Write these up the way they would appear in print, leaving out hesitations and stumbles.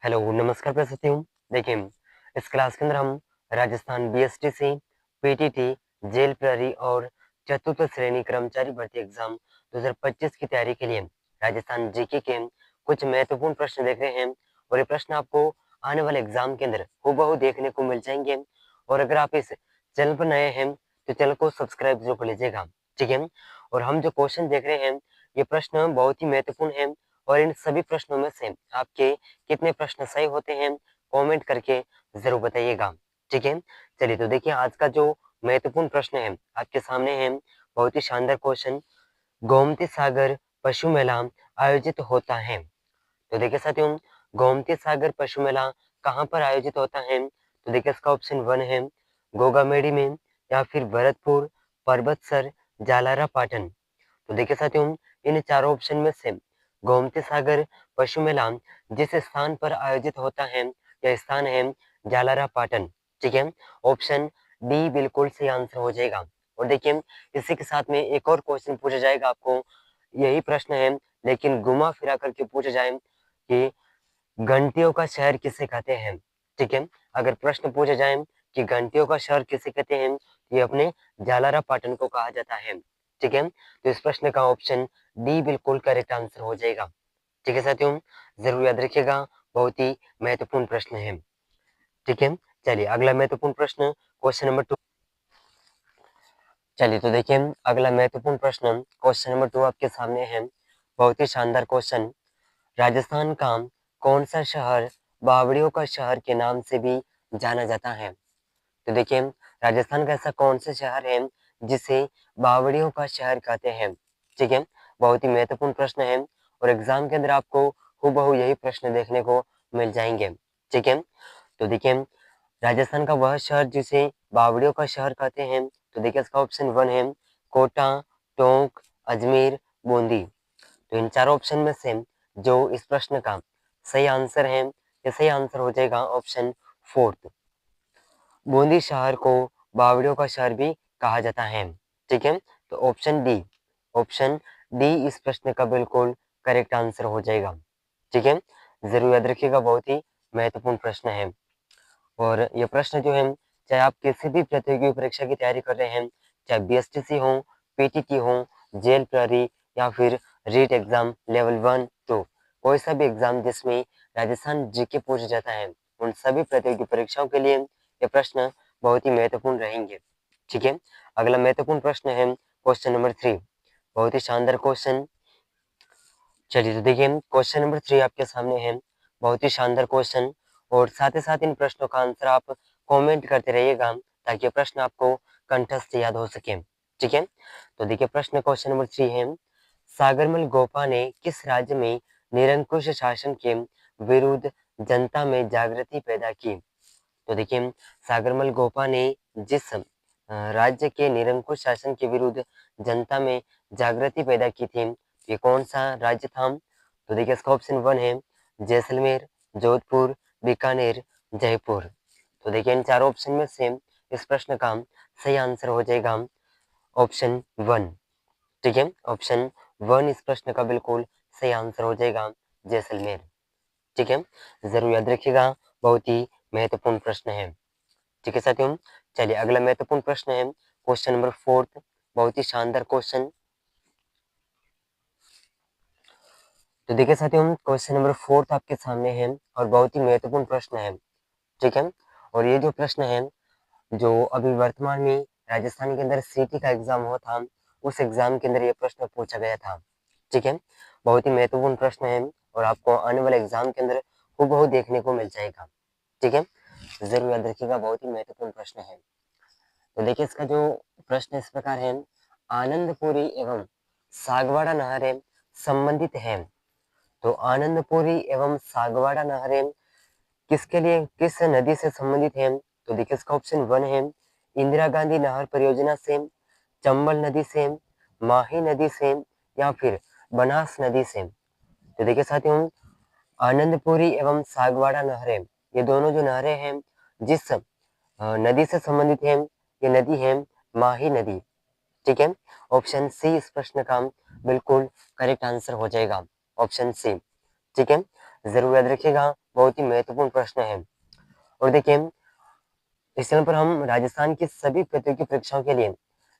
Hello, नमस्कार प्रस्तुति। देखिए, इस क्लास के अंदर हम राजस्थान बीएसटीसी, पीटीटी, जेल प्रहरी और चतुर्थ श्रेणी कर्मचारी भर्ती एग्जाम 2025 की तैयारी के लिए राजस्थान जीके के कुछ महत्वपूर्ण प्रश्न देख रहे हैं। और ये प्रश्न आपको आने वाले एग्जाम के अंदर हूबहू देखने को मिल जाएंगे। और अगर आप इस चैनल पर नए हैं तो चैनल को सब्सक्राइब जरूर कर लीजिएगा, ठीक है। और हम जो क्वेश्चन देख रहे हैं ये प्रश्न बहुत ही महत्वपूर्ण है। और इन सभी प्रश्नों में से आपके कितने प्रश्न सही होते हैं कमेंट करके जरूर बताइएगा, ठीक है। चलिए तो देखिए, आज का जो महत्वपूर्ण प्रश्न है आपके सामने है। बहुत ही शानदार क्वेश्चन। गोमती सागर पशु मेला आयोजित होता है। तो देखिए साथियों, गोमती सागर पशु मेला कहाँ पर आयोजित होता है? तो देखिए इसका ऑप्शन 1 है गोगामेड़ी में, या फिर भरतपुर, पर्वतसर, जालारा पाटन। तो देखिए साथियों, इन चारों ऑप्शन में से गोमती सागर पशु मेला जिस स्थान पर आयोजित होता है यह स्थान है जालारा पाटन, ठीक है। ऑप्शन डी बिल्कुल सही आंसर हो जाएगा। और देखिए, इसी के साथ में एक और क्वेश्चन पूछा जाएगा आपको। यही प्रश्न है लेकिन घुमा फिरा करके पूछा जाए कि घंटियों का शहर किसे कहते हैं, ठीक है। अगर प्रश्न पूछा जाए कि घंटियों का शहर किसे कहते हैं, ये अपने जालारा पाटन को कहा जाता है, ठीक है। तो इस प्रश्न का ऑप्शन डी बिल्कुल करेक्ट आंसर हो जाएगा, ठीक है साथियों। जरूर याद रखिएगा, बहुत ही महत्वपूर्ण प्रश्न है, ठीक है। चलिए अगला महत्वपूर्ण प्रश्न, क्वेश्चन नंबर 2। चलिए तो देखिए, अगला महत्वपूर्ण प्रश्न क्वेश्चन नंबर 2 आपके सामने है। बहुत ही शानदार क्वेश्चन। राजस्थान का कौन सा शहर बावड़ियों का शहर के नाम से भी जाना जाता है? तो देखिए, राजस्थान का ऐसा कौन सा शहर है जिसे बावड़ियों का शहर कहते हैं, ठीक है। बहुत ही महत्वपूर्ण प्रश्न है और एग्जाम के अंदर आपको हूबहू यही प्रश्न देखने को मिल जाएंगे, ठीक है। तो देखिए, राजस्थान का वह शहर जिसे बावड़ियों का शहर कहते हैं, तो देखिए इसका ऑप्शन 1 है कोटा, टोंक, अजमेर, बूंदी। तो इन चारों ऑप्शन में से जो इस प्रश्न का सही आंसर है, ये सही आंसर हो जाएगा ऑप्शन 4। बूंदी शहर को बावड़ियों का शहर भी कहा जाता है, ठीक है। तो ऑप्शन डी इस प्रश्न का बिल्कुल करेक्ट आंसर हो जाएगा, ठीक है। जरूर याद रखिएगा, बहुत ही महत्वपूर्ण प्रश्न है। और ये प्रश्न जो है, चाहे आप किसी भी प्रतियोगी परीक्षा की तैयारी कर रहे हैं, चाहे बीएसटीसी हो, पीटीटी हो, जेल प्रहरी, या फिर रीट एग्जाम लेवल 1 2, कोई सा भी एग्जाम जिसमें राजस्थान जीके पूछा जाता है, उन सभी प्रतियोगी परीक्षाओं के लिए ये प्रश्न बहुत ही महत्वपूर्ण रहेंगे, ठीक है। अगला महत्वपूर्ण प्रश्न है क्वेश्चन नंबर 3। बहुत ही शानदार क्वेश्चन। चलिए तो देखिए, क्वेश्चन नंबर 3 आपके सामने है। बहुत ही शानदार क्वेश्चन। और साथ ही साथ इन प्रश्नों का आंसर आप कमेंट करते रहिएगा ताकि ये प्रश्न आपको कंठस्थ याद हो सके, ठीक है। तो देखिए, प्रश्न क्वेश्चन नंबर 3 है सागरमल गोपा ने किस राज्य में निरंकुश शासन के विरुद्ध जनता में जागृति पैदा की? तो देखिए, सागरमल गोपा ने जिस राज्य के निरंकुश शासन के विरुद्ध जनता में जागृति पैदा की थी, ये कौन सा राज्य था? तो देखिए इसका ऑप्शन 1 है जैसलमेर, जोधपुर, बीकानेर, जयपुर। तो देखिए इन चारों ऑप्शन में से इस प्रश्न का सही आंसर हो जाएगा ऑप्शन 1, ठीक है। ऑप्शन 1 इस प्रश्न का बिल्कुल सही आंसर हो जाएगा, जैसलमेर, ठीक है। जरूर याद रखिएगा, बहुत ही महत्वपूर्ण प्रश्न है, ठीक है साथियों। चलिए अगला महत्वपूर्ण प्रश्न है क्वेश्चन नंबर 4। बहुत ही शानदार क्वेश्चन। तो देखिए साथियों, क्वेश्चन नंबर 4 आपके सामने है और बहुत ही महत्वपूर्ण प्रश्न है, ठीक है। और ये जो प्रश्न है, जो अभी वर्तमान में राजस्थान के अंदर सीटी का एग्जाम हुआ था, उस एग्जाम के अंदर ये प्रश्न पूछा गया था, ठीक है। बहुत ही महत्वपूर्ण प्रश्न है और आपको आने वाले एग्जाम के अंदर हूबहू देखने को मिल जाएगा, ठीक है। जरूर याद रखिएगा, बहुत ही महत्वपूर्ण प्रश्न है। तो देखिए इसका जो प्रश्न इस प्रकार है, आनंदपुरी एवं सागवाड़ा नहरें संबंधित हैं। तो आनंदपुरी एवं सागवाड़ा नहरें किसके लिए, किस नदी से संबंधित हैं? तो देखिए इसका ऑप्शन 1 है इंदिरा गांधी नहर परियोजना से, चंबल नदी से, माही नदी से, या फिर बनास नदी से। तो देखिए साथियों, आनंदपुरी एवं सागवाड़ा नहरें, ये दोनों जो नहरें हैं जिस नदी से संबंधित है, ये नदी है माही नदी, ठीक है। ऑप्शन सी इस प्रश्न का बिल्कुल करेक्ट आंसर हो जाएगा, ऑप्शन सी, ठीक है। जरूर याद रखिएगा, बहुत ही महत्वपूर्ण प्रश्न है। और देखिए इस चैनल पर हम राजस्थान की सभी प्रतियोगी परीक्षाओं के लिए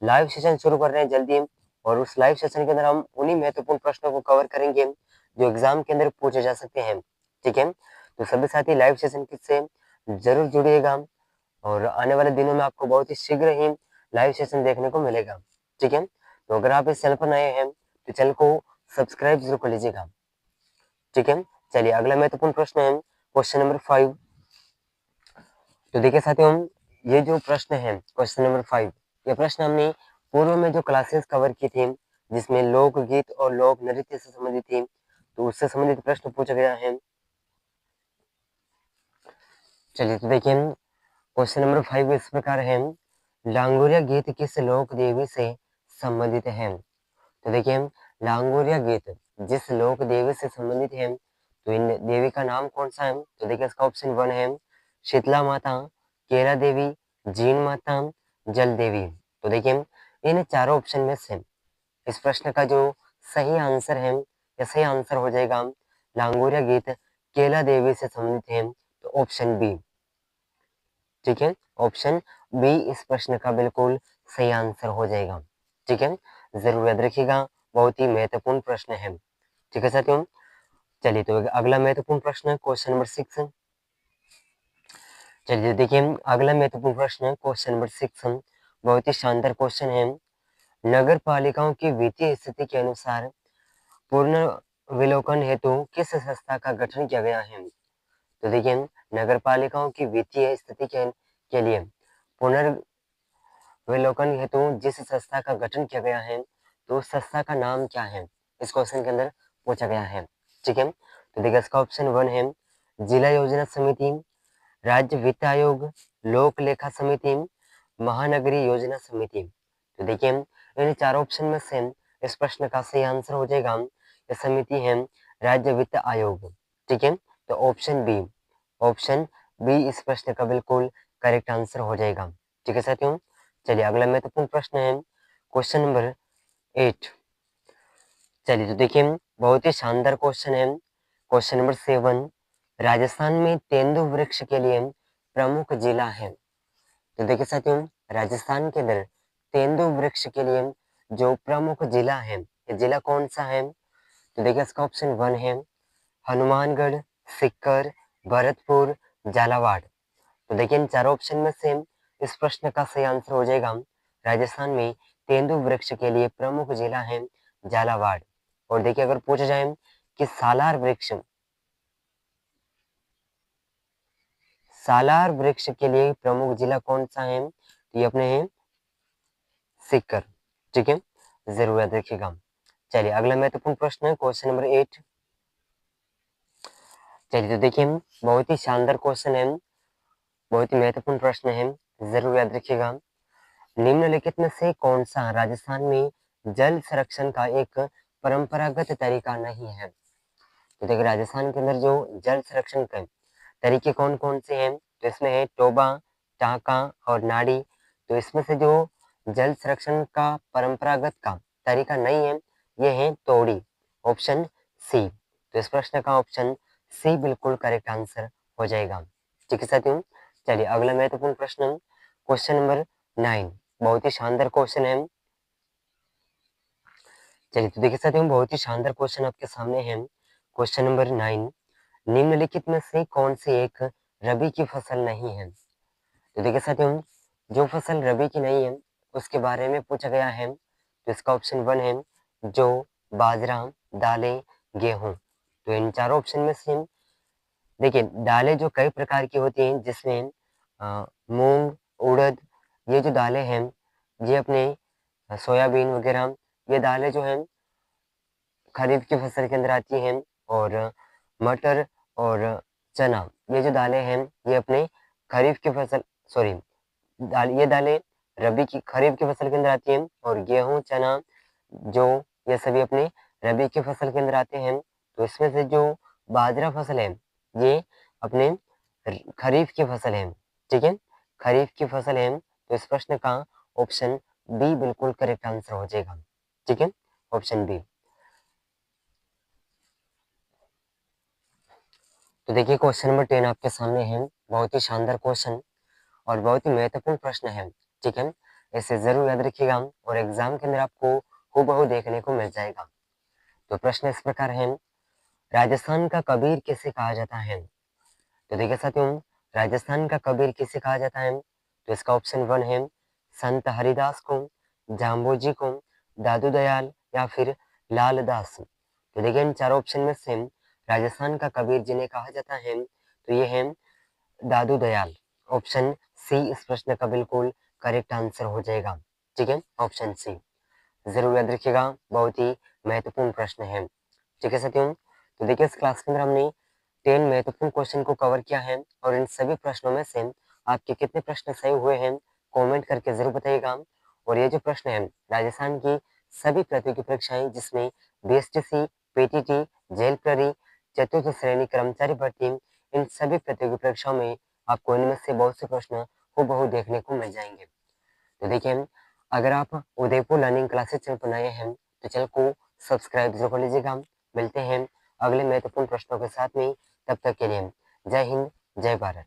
लाइव सेशन शुरू कर रहे हैं जल्दी, और उस लाइव सेशन के अंदर हम उन्हीं महत्वपूर्ण प्रश्नों को कवर करेंगे जो एग्जाम के अंदर पूछे जा सकते हैं। ठीक है, तो सभी साथी लाइव सेशन से जरूर जुड़िएगा, और आने वाले दिनों में आपको बहुत ही शीघ्र ही लाइव सेशन देखने को मिलेगा। ठीक है, तो अगर आप इस चैनल पर नए हैं तो चैनल को सब्सक्राइब जरूर कर लीजिएगा। ठीक है, चलिए अगला महत्वपूर्ण प्रश्न है क्वेश्चन नंबर 5। तो देखिए साथियों, ये जो प्रश्न है क्वेश्चन नंबर 5, ये प्रश्न हमने पूर्व में जो क्लासेस कवर की थी जिसमें लोकगीत और लोक नृत्य से संबंधित थी, तो उससे संबंधित प्रश्न पूछा गया है। चलिए तो देखिए क्वेश्चन नंबर 5 इस प्रकार है, लांगोरिया गीत किस लोक देवी से संबंधित है? तो देखिए लांगोरिया गीत जिस लोक देवी से संबंधित है, तो इन देवी का नाम कौन सा है? तो देखिए इसका ऑप्शन 1 है शीतला माता, केरा देवी, जीन माता, जल देवी। तो देखिए इन चारों ऑप्शन में से इस प्रश्न का जो सही आंसर है या सही आंसर हो जाएगा लांगोरिया गीत केला देवी से संबंधित है, तो ऑप्शन बी। ठीक है, ऑप्शन बी इस प्रश्न का बिल्कुल सही आंसर हो जाएगा। ठीक है, जरूर याद रखिएगा, बहुत ही महत्वपूर्ण प्रश्न है। ठीक है साथियों, चलिए तो अगला महत्वपूर्ण प्रश्न है क्वेश्चन नंबर 6। चलिए देखिए अगला महत्वपूर्ण प्रश्न है क्वेश्चन नंबर 6, बहुत ही शानदार क्वेश्चन है। नगर पालिकाओं की वित्तीय स्थिति के अनुसार पुनर्विलोकन हेतु किस संस्था का गठन किया गया है? तो देखिए नगर पालिकाओं की वित्तीय स्थिति के लिए पुनर्विलोकन हेतु जिस संस्था का गठन किया गया है, तो उस संस्था का नाम क्या है? इस क्वेश्चन के अंदर पूछा गया है। ठीक है, तो देखिए इसका ऑप्शन 1 है जिला योजना समिति, राज्य वित्त आयोग, लोक लेखा समिति, महानगरीय योजना समिति। तो देखिए इन चारों ऑप्शन में से इस प्रश्न का सही आंसर हो जाएगा, ये समिति है राज्य वित्त आयोग। ठीक है, तो ऑप्शन बी इस प्रश्न का बिल्कुल करेक्ट आंसर हो जाएगा। ठीक है साथियों, चलिए अगला महत्वपूर्ण प्रश्न है क्वेश्चन नंबर 8। चलिए तो देखिए बहुत ही शानदार क्वेश्चन है क्वेश्चन नंबर 7, राजस्थान में तेंदु वृक्ष के लिए प्रमुख जिला है? तो देखिए साथियों राजस्थान के अंदर तेंदु वृक्ष के लिए जो प्रमुख जिला है, ये जिला कौन सा है? तो देखिए इसका ऑप्शन 1 है हनुमानगढ़, सीकर, भरतपुर, झालावाड़। तो देखिए इन चारों ऑप्शन में से इस प्रश्न का सही आंसर हो जाएगा राजस्थान में तेंदु वृक्ष के लिए प्रमुख जिला है झालावाड़। और देखिए अगर पूछा जाए कि सालार वृक्ष के लिए प्रमुख जिला कौन सा है, तो ये अपने हैं सीकर। ठीक है, जरूर याद रखिएगा। चलिए अगला महत्वपूर्ण प्रश्न है क्वेश्चन नंबर 8। चलिए तो देखिए बहुत ही शानदार क्वेश्चन है, बहुत ही महत्वपूर्ण प्रश्न है, जरूर याद रखिएगा। निम्नलिखित में से कौन सा राजस्थान में जल संरक्षण का एक परंपरागत तरीका नहीं है? तो देखिए राजस्थान के अंदर जो जल संरक्षण के तरीके कौन कौन से हैं, तो इसमें है टोबा, टाँका और नाड़ी। तो इसमें से जो जल संरक्षण का परंपरागत का तरीका नहीं है, ये है तोड़ी, ऑप्शन सी। तो इस प्रश्न का ऑप्शन सी बिल्कुल करेक्ट आंसर हो जाएगा। ठीक है साथियों, चलिए अगला महत्वपूर्ण प्रश्न क्वेश्चन नंबर 9, बहुत ही शानदार क्वेश्चन है। चलिए तो देखिए साथियों बहुत ही शानदार क्वेश्चन आपके सामने है क्वेश्चन नंबर 9, निम्नलिखित में से कौन सी एक रबी की फसल नहीं है? तो देखिए साथियों जो फसल रबी की नहीं है उसके बारे में पूछा गया है, तो इसका ऑप्शन 1 है जौ, बाजरा, दालें, गेहूं। तो इन चारों ऑप्शन में से देखिए दालें जो कई प्रकार की होती हैं जिसमें मूंग, उड़द, ये जो दालें हैं ये अपने सोयाबीन वगैरह, ये दालें जो हैं खरीफ की फसल के अंदर आती हैं, और मटर और चना, ये जो दालें हैं ये अपने खरीफ की फसल सॉरी ये दालें रबी की खरीफ की फसल के अंदर आती हैं, और गेहूं, चना, जो ये सभी अपने रबी की फसल के अंदर आते हैं। तो इसमें से जो बाजरा फसल है ये अपने खरीफ की फसल है। ठीक है, खरीफ की फसल है, तो इस प्रश्न का ऑप्शन बी बिल्कुल करेक्ट आंसर हो जाएगा। ठीक है, ऑप्शन बी। तो देखिए क्वेश्चन नंबर 10 आपके सामने है। बहुत ही शानदार क्वेश्चन और बहुत ही महत्वपूर्ण प्रश्न है। ठीक है, इसे जरूर याद रखिएगा और एग्जाम के अंदर आपको हूबहू देखने को मिल जाएगा। तो प्रश्न इस प्रकार है, राजस्थान का कबीर किसे कहा जाता है? तो देखिए साथियों, राजस्थान का कबीर किसे कहा जाता है? तो इसका ऑप्शन 1 है संत हरिदास को, जाम्बोजी को, दादू दयाल या फिर लाल दास। तो देखिए इन चारों ऑप्शन में से राजस्थान का कबीर जिन्हें कहा जाता है तो ये है दादू दयाल। ऑप्शन सी इस प्रश्न का बिल्कुल करेक्ट आंसर हो जाएगा। ठीक है, ऑप्शन सी जरूर याद रखिएगा, बहुत ही महत्वपूर्ण प्रश्न है। ठीक है साथियों, तो देखिए इस क्लास के अंदर हमने 10 महत्वपूर्ण क्वेश्चन को कवर किया है और इन सभी प्रश्नों में से आपके कितने प्रश्न सही हुए हैं कमेंट करके जरूर बताइएगा। और ये जो प्रश्न है राजस्थान की सभी प्रतियोगी परीक्षाएं जिसमें बीएसटीसी, पीटीटी, जेल प्रहरी, चतुर्थ श्रेणी कर्मचारी भर्ती, इन सभी प्रतियोगी परीक्षाओं में आपको इनमें से बहुत से प्रश्न हूबहू देखने को मिल जाएंगे। तो देखिए अगर आप उदयपुर लर्निंग क्लासेस चैनल पर नए हैं तो चैनल को सब्सक्राइब जरूर कर लीजिएगा। मिलते हैं अगले महत्वपूर्ण प्रश्नों के साथ में, तब तक के लिए जय हिंद, जय भारत।